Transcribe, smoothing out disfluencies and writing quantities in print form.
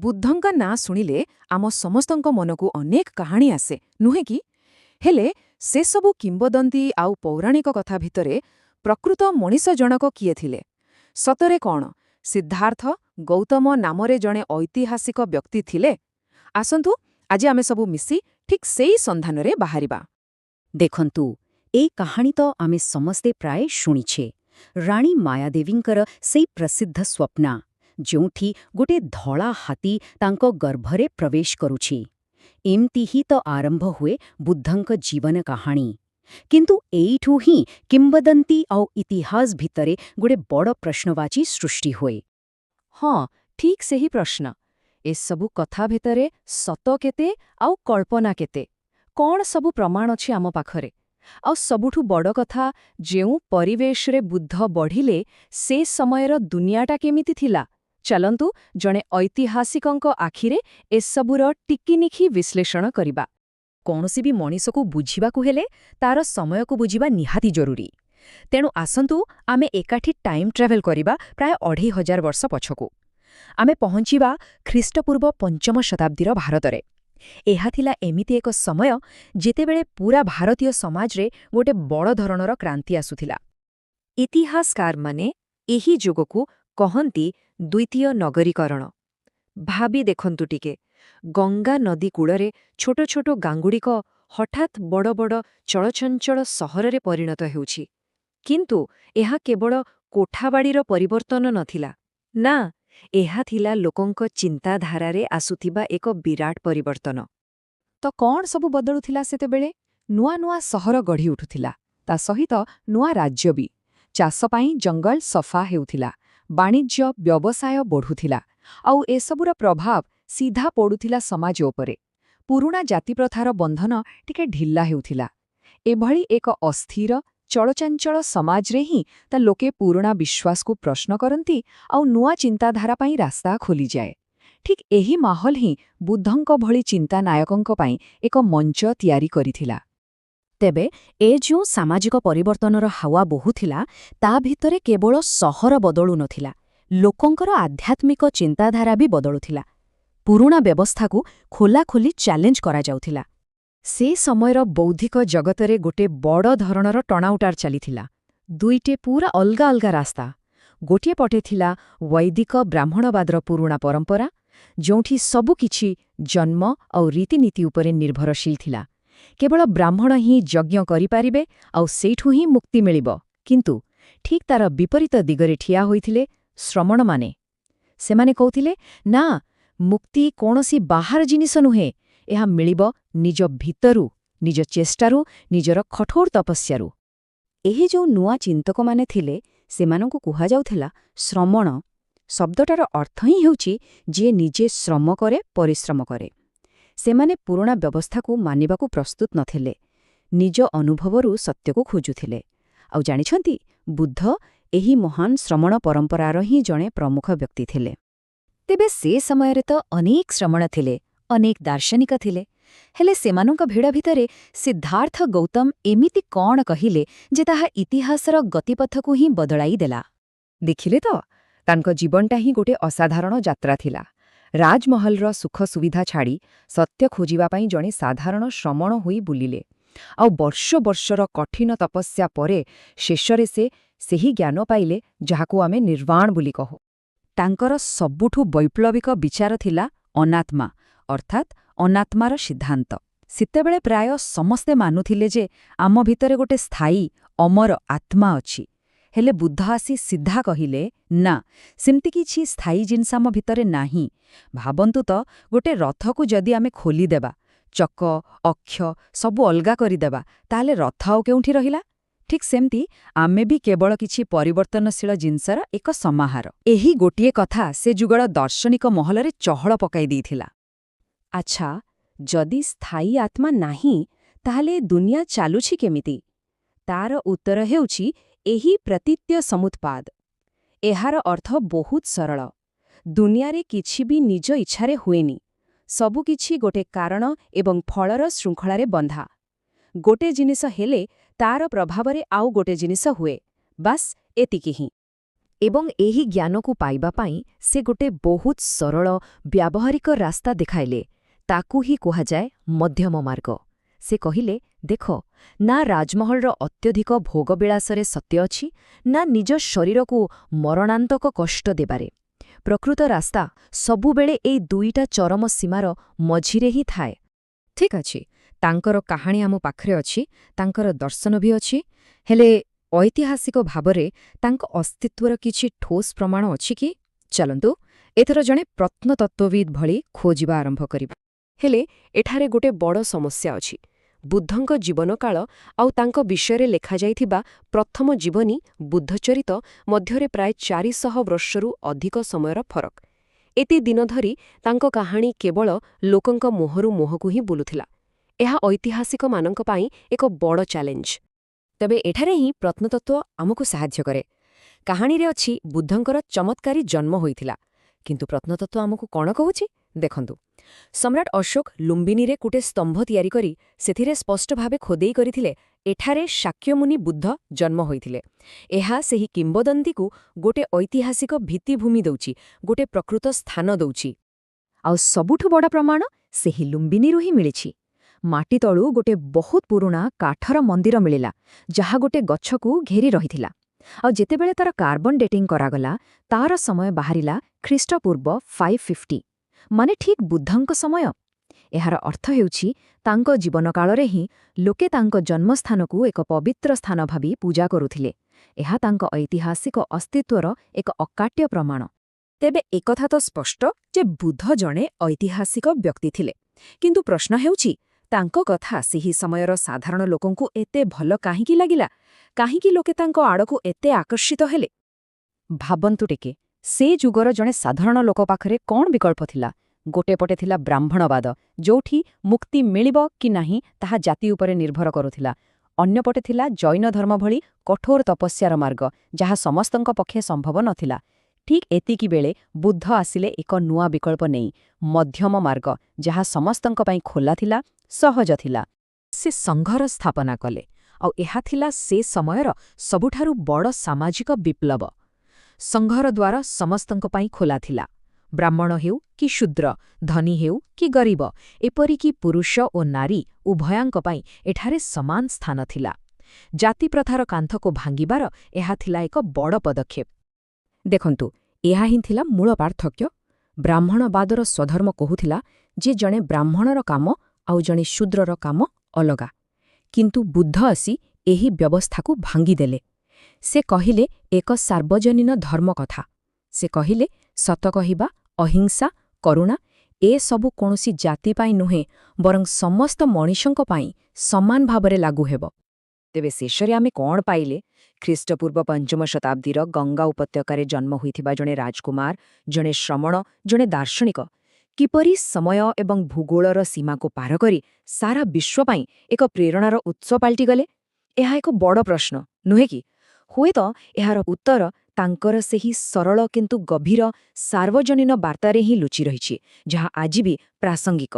ବୁଦ୍ଧଙ୍କ ନାଁ ଶୁଣିଲେ ଆମ ସମସ୍ତଙ୍କ ମନକୁ ଅନେକ କାହାଣୀ ଆସେ, ନୁହେଁ କି? ହେଲେ ସେସବୁ କିମ୍ବଦନ୍ତୀ ଆଉ ପୌରାଣିକ କଥା ଭିତରେ ପ୍ରକୃତ ମଣିଷ ଜଣକ କିଏ ଥିଲେ? ସତରେ କ'ଣ ସିଦ୍ଧାର୍ଥ ଗୌତମ ନାମରେ ଜଣେ ଐତିହାସିକ ବ୍ୟକ୍ତି ଥିଲେ? ଆସନ୍ତୁ, ଆଜି ଆମେ ସବୁ ମିଶି ଠିକ୍ ସେଇ ସନ୍ଧାନରେ ବାହାରିବା। ଦେଖନ୍ତୁ, ଏଇ କାହାଣୀ ତ ଆମେ ସମସ୍ତେ ପ୍ରାୟ ଶୁଣିଛେ। ରାଣୀ ମାୟାଦେବୀଙ୍କର ସେଇ ପ୍ରସିଦ୍ଧ ସ୍ୱପ୍ନା, ଯେଉଁଠି ଗୋଟେ ଧଳା ହାତୀ ତାଙ୍କ ଗର୍ଭରେ ପ୍ରବେଶ କରୁଛି। ଏମିତି ହିଁ ତ ଆରମ୍ଭ ହୁଏ ବୁଦ୍ଧଙ୍କ ଜୀବନ କାହାଣୀ। କିନ୍ତୁ ଏଇଠୁ ହିଁ କିମ୍ବଦନ୍ତୀ ଆଉ ଇତିହାସ ଭିତରେ ଗୋଟେ ବଡ଼ ପ୍ରଶ୍ନବାଚୀ ସୃଷ୍ଟି ହୁଏ। ହଁ, ଠିକ୍ ସେହି ପ୍ରଶ୍ନ। ଏସବୁ କଥା ଭିତରେ ସତ କେତେ ଆଉ କଳ୍ପନା କେତେ? କ'ଣ ସବୁ ପ୍ରମାଣ ଅଛି ଆମ ପାଖରେ? ଆଉ ସବୁଠୁ ବଡ଼ କଥା, ଯେଉଁ ପରିବେଶରେ ବୁଦ୍ଧ ବଢ଼ିଲେ ସେ ସମୟର ଦୁନିଆଟା କେମିତି ଥିଲା? ଚାଲନ୍ତୁ ଜଣେ ଐତିହାସିକଙ୍କ ଆଖିରେ ଏସବୁର ଟିକିନିଖି ବିଶ୍ଳେଷଣ କରିବା। କୌଣସି ବି ମଣିଷକୁ ବୁଝିବାକୁ ହେଲେ ତାର ସମୟକୁ ବୁଝିବା ନିହାତି ଜରୁରୀ। ତେଣୁ ଆସନ୍ତୁ ଆମେ ଏକାଠି ଟାଇମ୍ ଟ୍ରାଭେଲ୍ କରିବା ପ୍ରାୟ 2500 ବର୍ଷ ପଛକୁ। ଆମେ ପହଞ୍ଚିବା ଖ୍ରୀଷ୍ଟପୂର୍ବ 5ମ ଶତାବ୍ଦୀର ଭାରତରେ। ଏହା ଥିଲା ଏମିତି ଏକ ସମୟ ଯେତେବେଳେ ପୂରା ଭାରତୀୟ ସମାଜରେ ଗୋଟେ ବଡ଼ ଧରଣର କ୍ରାନ୍ତି ଆସୁଥିଲା। ଇତିହାସକାରମାନେ ଏହି ଯୁଗକୁ କହନ୍ତି ଦ୍ୱିତୀୟ ନଗରୀକରଣ। ଭାବି ଦେଖନ୍ତୁ ଟିକେ, ଗଙ୍ଗା ନଦୀ କୂଳରେ ଛୋଟ ଛୋଟ ଗାଁଗୁଡ଼ିକ ହଠାତ୍ ବଡ଼ ବଡ଼ ଚଳଚଞ୍ଚଳ ସହରରେ ପରିଣତ ହେଉଛି। କିନ୍ତୁ ଏହା କେବଳ କୋଠାବାଡ଼ିର ପରିବର୍ତ୍ତନ ନଥିଲା। ନା, ଏହା ଥିଲା ଲୋକଙ୍କ ଚିନ୍ତାଧାରାରେ ଆସୁଥିବା ଏକ ବିରାଟ ପରିବର୍ତ୍ତନ। ତ କ'ଣ ସବୁ ବଦଳୁଥିଲା ସେତେବେଳେ? ନୂଆ ନୂଆ ସହର ଗଢ଼ି ଉଠୁଥିଲା, ତା ସହିତ ନୂଆ ରାଜ୍ୟ ବି। ଚାଷ ପାଇଁ ଜଙ୍ଗଲ ସଫା ହେଉଥିଲା, ବାଣିଜ୍ୟ ବ୍ୟବସାୟ ବଢ଼ୁଥିଲା, ଆଉ ଏସବୁର ପ୍ରଭାବ ସିଧା ପଡ଼ୁଥିଲା ସମାଜ ଉପରେ। ପୁରୁଣା ଜାତିପ୍ରଥାର ବନ୍ଧନ ଟିକେ ଢିଲା ହେଉଥିଲା। ଏଭଳି ଏକ ଅସ୍ଥିର ଚଳଚଞ୍ଚଳ ସମାଜରେ ହିଁ ତା ଲୋକେ ପୁରୁଣା ବିଶ୍ୱାସକୁ ପ୍ରଶ୍ନ କରନ୍ତି ଆଉ ନୂଆ ଚିନ୍ତାଧାରା ପାଇଁ ରାସ୍ତା ଖୋଲିଯାଏ। ଠିକ୍ ଏହି ମାହୋଲ ହିଁ ବୁଦ୍ଧଙ୍କ ଭଳି ଚିନ୍ତାନାୟକଙ୍କ ପାଇଁ ଏକ ମଞ୍ଚ ତିଆରି କରିଥିଲା। ତେବେ ଏ ଯେଉଁ ସାମାଜିକ ପରିବର୍ତ୍ତନର ହାୱା ବହୁଥିଲା, ତା ଭିତରେ କେବଳ ସହର ବଦଳୁ ନଥିଲା, ଲୋକଙ୍କର ଆଧ୍ୟାତ୍ମିକ ଚିନ୍ତାଧାରା ବି ବଦଳୁଥିଲା। ପୁରୁଣା ବ୍ୟବସ୍ଥାକୁ ଖୋଲାଖୋଲି ଚ୍ୟାଲେଞ୍ଜ କରାଯାଉଥିଲା। ସେ ସମୟର ବୌଦ୍ଧିକ ଜଗତରେ ଗୋଟେ ବଡ଼ ଧରଣର ଟଣାଉଟାର ଚାଲିଥିଲା। ଦୁଇଟି ପୂରା ଅଲଗା ଅଲଗା ରାସ୍ତା। ଗୋଟିଏ ପଟେ ଥିଲା ବୈଦିକ ବ୍ରାହ୍ମଣବାଦର ପୁରୁଣା ପରମ୍ପରା, ଯେଉଁଠି ସବୁକିଛି ଜନ୍ମ ଆଉ ରୀତିନୀତି ଉପରେ ନିର୍ଭରଶୀଳ ଥିଲା। କେବଳ ବ୍ରାହ୍ମଣ ହିଁ ଯଜ୍ଞ କରିପାରିବେ ଆଉ ସେଇଠୁ ହିଁ ମୁକ୍ତି ମିଳିବ। କିନ୍ତୁ ଠିକ୍ ତାର ବିପରୀତ ଦିଗରେ ଠିଆ ହୋଇଥିଲେ ଶ୍ରମଣମାନେ। ସେମାନେ କହୁଥିଲେ, ନା, ମୁକ୍ତି କୌଣସି ବାହାର ଜିନିଷ ନୁହେଁ, ଏହା ମିଳିବ ନିଜ ଭିତରୁ, ନିଜ ଚେଷ୍ଟାରୁ, ନିଜର କଠୋର ତପସ୍ୟାରୁ। ଏହି ଯେଉଁ ନୂଆ ଚିନ୍ତକମାନେ ଥିଲେ, ସେମାନଙ୍କୁ କୁହାଯାଉଥିଲା ଶ୍ରମଣ। ଶବ୍ଦଟାର ଅର୍ଥ ହିଁ ହେଉଛି ଯିଏ ନିଜେ ଶ୍ରମ କରେ, ପରିଶ୍ରମ କରେ। ସେମାନେ ପୁରୁଣା ବ୍ୟବସ୍ଥାକୁ ମାନିବାକୁ ପ୍ରସ୍ତୁତ ନଥିଲେ, ନିଜ ଅନୁଭବରୁ ସତ୍ୟକୁ ଖୋଜୁଥିଲେ। ଆଉ ଜାଣିଛନ୍ତି, ବୁଦ୍ଧ ଏହି ମହାନ ଶ୍ରମଣ ପରମ୍ପରାର ହିଁ ଜଣେ ପ୍ରମୁଖ ବ୍ୟକ୍ତି ଥିଲେ। ତେବେ ସେ ସମୟରେ ତ ଅନେକ ଶ୍ରମଣ ଥିଲେ, ଅନେକ ଦାର୍ଶନିକ ଥିଲେ। ହେଲେ ସେମାନଙ୍କ ଭିଡ଼ ଭିତରେ ସିଦ୍ଧାର୍ଥ ଗୌତମ ଏମିତି କ'ଣ କହିଲେ ଯେ ତାହା ଇତିହାସର ଗତିପଥକୁ ହିଁ ବଦଳାଇ ଦେଲା? ଦେଖିଲେ ତ, ତାଙ୍କ ଜୀବନଟା ହିଁ ଗୋଟେ ଅସାଧାରଣ ଯାତ୍ରା ଥିଲା। ରାଜମହଲର ସୁଖ ସୁବିଧା ଛାଡ଼ି ସତ୍ୟ ଖୋଜିବା ପାଇଁ ଜଣେ ସାଧାରଣ ଶ୍ରମଣ ହୋଇ ବୁଲିଲେ। ଆଉ ବର୍ଷ ବର୍ଷର କଠିନ ତପସ୍ୟା ପରେ ଶେଷରେ ସେ ସେହି ଜ୍ଞାନ ପାଇଲେ ଯାହାକୁ ଆମେ ନିର୍ବାଣ ବୋଲି କହୁ। ତାଙ୍କର ସବୁଠୁ ବୈପ୍ଳବିକ ବିଚାର ଥିଲା ଅନାତ୍ମା, ଅର୍ଥାତ୍ ଅନାତ୍ମାର ସିଦ୍ଧାନ୍ତ। ସେତେବେଳେ ପ୍ରାୟ ସମସ୍ତେ ମାନୁଥିଲେ ଯେ ଆମ ଭିତରେ ଗୋଟେ ସ୍ଥାୟୀ ଅମର ଆତ୍ମା ଅଛି। ହେଲେ ବୁଦ୍ଧ ଆସି ସିଧା କହିଲେ, ନା, ସେମିତି କିଛି ସ୍ଥାୟୀ ଜିନିଷ ଆମ ଭିତରେ ନାହିଁ। ଭାବନ୍ତୁ ତ, ଗୋଟେ ରଥକୁ ଯଦି ଆମେ ଖୋଲିଦେବା, ଚକ, ଅକ୍ଷ ସବୁ ଅଲଗା କରିଦେବା, ତାହେଲେ ରଥ ଆଉ କେଉଁଠି ରହିଲା? ଠିକ୍ ସେମିତି ଆମେ ବି କେବଳ କିଛି ପରିବର୍ତ୍ତନଶୀଳ ଜିନିଷର ଏକ ସମାହାର। ଏହି ଗୋଟିଏ କଥା ସେ ଯୁଗର ଦାର୍ଶନିକ ମହଲରେ ଚହଳ ପକାଇ ଦେଇଥିଲା। ଆଚ୍ଛା, ଯଦି ସ୍ଥାୟୀ ଆତ୍ମା ନାହିଁ, ତାହେଲେ ଦୁନିଆ ଚାଲୁଛି କେମିତି? ତାର ଉତ୍ତର ହେଉଛି ଏହି ପ୍ରତୀତ୍ୟ ସମୁତ୍ପାଦ। ଏହାର ଅର୍ଥ ବହୁତ ସରଳ। ଦୁନିଆରେ କିଛି ବି ନିଜ ଇଚ୍ଛାରେ ହୁଏନି। ସବୁକିଛି ଗୋଟେ କାରଣ ଏବଂ ଫଳର ଶୃଙ୍ଖଳାରେ ବନ୍ଧା। ଗୋଟେ ଜିନିଷ ହେଲେ ତାର ପ୍ରଭାବରେ ଆଉ ଗୋଟେ ଜିନିଷ ହୁଏ। ବାସ୍ ଏତିକି ହିଁ। ଏବଂ ଏହି ଜ୍ଞାନକୁ ପାଇବା ପାଇଁ ସେ ଗୋଟେ ବହୁତ ସରଳ ବ୍ୟାବହାରିକ ରାସ୍ତା ଦେଖାଇଲେ। ତାକୁ ହିଁ କୁହାଯାଏ ମଧ୍ୟମ ମାର୍ଗ। ସେ କହିଲେ, ଦେଖ, ନା ରାଜମହଲର ଅତ୍ୟଧିକ ଭୋଗବିଳାସରେ ସତ୍ୟ ଅଛି, ନା ନିଜ ଶରୀରକୁ ମରଣାନ୍ତକ କଷ୍ଟ ଦେବାରେ। ପ୍ରକୃତ ରାସ୍ତା ସବୁବେଳେ ଏଇ ଦୁଇଟା ଚରମ ସୀମାର ମଝିରେ ହିଁ ଥାଏ। ଠିକ୍ ଅଛି, ତାଙ୍କର କାହାଣୀ ଆମ ପାଖରେ ଅଛି, ତାଙ୍କର ଦର୍ଶନ ବି ଅଛି, ହେଲେ ଐତିହାସିକ ଭାବରେ ତାଙ୍କ ଅସ୍ତିତ୍ୱର କିଛି ଠୋସ୍ ପ୍ରମାଣ ଅଛି କି? ଚାଲନ୍ତୁ ଏଥର ଜଣେ ପ୍ରତ୍ନତତ୍ତ୍ୱବିତ୍ ଭଳି ଖୋଜିବା ଆରମ୍ଭ କରିବା। ହେଲେ ଏଠାରେ ଗୋଟେ ବଡ଼ ସମସ୍ୟା ଅଛି। ବୁଦ୍ଧଙ୍କ ଜୀବନକାଳ ଆଉ ତାଙ୍କ ବିଷୟରେ ଲେଖାଯାଇଥିବା ପ୍ରଥମ ଜୀବନୀ ବୁଦ୍ଧଚରିତ ମଧ୍ୟରେ ପ୍ରାୟ 400 ବର୍ଷରୁ ଅଧିକ ସମୟର ଫରକ। ଏତେ ଦିନ ଧରି ତାଙ୍କ କାହାଣୀ କେବଳ ଲୋକଙ୍କ ମୁହଁରୁ ମୁହଁକୁ ହିଁ ବୁଲୁଥିଲା। ଏହା ଐତିହାସିକମାନଙ୍କ ପାଇଁ ଏକ ବଡ଼ ଚ୍ୟାଲେଞ୍ଜ। ତେବେ ଏଠାରେ ହିଁ ପ୍ରତ୍ନତତ୍ତ୍ୱ ଆମକୁ ସାହାଯ୍ୟ କରେ। କାହାଣୀରେ ଅଛି ବୁଦ୍ଧଙ୍କର ଚମତ୍କାରୀ ଜନ୍ମ ହୋଇଥିଲା, କିନ୍ତୁ ପ୍ରତ୍ନତତ୍ତ୍ୱ ଆମକୁ କ'ଣ କହୁଛି ଦେଖନ୍ତୁ। ସମ୍ରାଟ ଅଶୋକ ଲୁମ୍ବିନୀରେ ଗୋଟେ ସ୍ତମ୍ଭ ତିଆରି କରି ସେଥିରେ ସ୍ପଷ୍ଟ ଭାବେ ଖୋଦେଇ କରିଥିଲେ, ଏଠାରେ ଶାକ୍ୟମୁନି ବୁଦ୍ଧ ଜନ୍ମ ହୋଇଥିଲେ। ଏହା ସେହି କିମ୍ବଦନ୍ତୀକୁ ଗୋଟେ ଐତିହାସିକ ଭିତ୍ତିଭୂମି ଦେଉଛି, ଗୋଟେ ପ୍ରକୃତ ସ୍ଥାନ ଦେଉଛି। ଆଉ ସବୁଠୁ ବଡ଼ ପ୍ରମାଣ ସେହି ଲୁମ୍ବିନୀରୁ ହିଁ ମିଳିଛି। ମାଟି ତଳୁ ଗୋଟେ ବହୁତ ପୁରୁଣା କାଠର ମନ୍ଦିର ମିଳିଲା, ଯାହା ଗୋଟେ ଗଛକୁ ଘେରି ରହିଥିଲା। ଆଉ ଯେତେବେଳେ ତାର କାର୍ବନ ଡେଟିଂ କରାଗଲା, ତାର ସମୟ ବାହାରିଲା ଖ୍ରୀଷ୍ଟପୂର୍ବ 550, ମାନେ ଠିକ୍ ବୁଦ୍ଧଙ୍କ ସମୟ। ଏହାର ଅର୍ଥ ହେଉଛି ତାଙ୍କ ଜୀବନକାଳରେ ହିଁ ଲୋକେ ତାଙ୍କ ଜନ୍ମସ୍ଥାନକୁ ଏକ ପବିତ୍ର ସ୍ଥାନ ଭାବି ପୂଜା କରୁଥିଲେ। ଏହା ତାଙ୍କ ଐତିହାସିକ ଅସ୍ତିତ୍ୱର ଏକ ଅକାଟ୍ୟ ପ୍ରମାଣ। ତେବେ ଏକଥା ତ ସ୍ପଷ୍ଟ ଯେ ବୁଦ୍ଧ ଜଣେ ଐତିହାସିକ ବ୍ୟକ୍ତି ଥିଲେ, କିନ୍ତୁ ପ୍ରଶ୍ନ ହେଉଛି ତାଙ୍କ କଥା ସେହି ସମୟର ସାଧାରଣ ଲୋକଙ୍କୁ ଏତେ ଭଲ କାହିଁକି ଲାଗିଲା? କାହିଁକି ଲୋକେ ତାଙ୍କ ଆଡ଼କୁ ଏତେ ଆକର୍ଷିତ ହେଲେ? ଭାବନ୍ତୁ ଟିକେ, ସେ ଯୁଗର ଜଣେ ସାଧାରଣ ଲୋକ ପାଖରେ କ'ଣ ବିକଳ୍ପ ଥିଲା? ଗୋଟେ ପଟେ ଥିଲା ବ୍ରାହ୍ମଣବାଦ, ଯୋଉଠି ମୁକ୍ତି ମିଳିବ କି ନାହିଁ ତାହା ଜାତି ଉପରେ ନିର୍ଭର କରୁଥିଲା। ଅନ୍ୟପଟେ ଥିଲା ଜୈନ ଧର୍ମ ଭଳି କଠୋର ତପସ୍ୟାର ମାର୍ଗ, ଯାହା ସମସ୍ତଙ୍କ ପକ୍ଷେ ସମ୍ଭବ ନଥିଲା। ଠିକ୍ ଏତିକିବେଳେ ବୁଦ୍ଧ ଆସିଲେ ଏକ ନୂଆ ବିକଳ୍ପ ନେଇ, ମଧ୍ୟମ ମାର୍ଗ, ଯାହା ସମସ୍ତଙ୍କ ପାଇଁ ଖୋଲା ଥିଲା, ସହଜ ଥିଲା। ସେ ସଂଘର ସ୍ଥାପନା କଲେ, ଆଉ ଏହା ଥିଲା ସେ ସମୟର ସବୁଠାରୁ ବଡ଼ ସାମାଜିକ ବିପ୍ଳବ। ସଂଘର ଦ୍ୱାର ସମସ୍ତଙ୍କ ପାଇଁ ଖୋଲା ଥିଲା। ବ୍ରାହ୍ମଣ ହେଉ କି ଶୂଦ୍ର, ଧନୀ ହେଉ କି ଗରିବ, ଏପରିକି ପୁରୁଷ ଓ ନାରୀ ଉଭୟଙ୍କ ପାଇଁ ଏଠାରେ ସମାନ ସ୍ଥାନ ଥିଲା। ଜାତିପ୍ରଥାର କାନ୍ଥକୁ ଭାଙ୍ଗିବାର ଏହା ଥିଲା ଏକ ବଡ଼ ପଦକ୍ଷେପ। ଦେଖନ୍ତୁ, ଏହା ହିଁ ଥିଲା ମୂଳ ପାର୍ଥକ୍ୟ। ବ୍ରାହ୍ମଣବାଦର ସ୍ୱଧର୍ମ କହୁଥିଲା ଯେ ଜଣେ ବ୍ରାହ୍ମଣର କାମ ଆଉ ଜଣେ ଶୂଦ୍ରର କାମ ଅଲଗା। କିନ୍ତୁ ବୁଦ୍ଧ ଆସି ଏହି ବ୍ୟବସ୍ଥାକୁ ଭାଙ୍ଗିଦେଲେ। ସେ କହିଲେ ଏକ ସାର୍ବଜନୀନ ଧର୍ମ କଥା। ସେ କହିଲେ ସତ କହିବା, ଅହିଂସା, କରୁଣା, ଏସବୁ କୌଣସି ଜାତି ପାଇଁ ନୁହେଁ, ବରଂ ସମସ୍ତ ମଣିଷଙ୍କ ପାଇଁ ସମାନ ଭାବରେ ଲାଗୁ ହେବ। ତେବେ ଶେଷରେ ଆମେ କ'ଣ ପାଇଲେ? ଖ୍ରୀଷ୍ଟପୂର୍ବ 5ମ ଶତାବ୍ଦୀର ଗଙ୍ଗା ଉପତ୍ୟକାରେ ଜନ୍ମ ହୋଇଥିବା ଜଣେ ରାଜକୁମାର, ଜଣେ ଶ୍ରମଣ, ଜଣେ ଦାର୍ଶନିକ କିପରି ସମୟ ଏବଂ ଭୂଗୋଳର ସୀମାକୁ ପାର କରି ସାରା ବିଶ୍ୱ ପାଇଁ ଏକ ପ୍ରେରଣାର ଉତ୍ସ ପାଲଟିଗଲେ? ଏହା ଏକ ବଡ଼ ପ୍ରଶ୍ନ, ନୁହେଁ କି? ହୁଏତ ଏହାର ଉତ୍ତର ତାଙ୍କର ସେହି ସରଳ କିନ୍ତୁ ଗଭୀର ସାର୍ବଜନୀନ ବାର୍ତ୍ତାରେ ହିଁ ଲୁଚି ରହିଛି, ଯାହା ଆଜି ବି ପ୍ରାସଙ୍ଗିକ।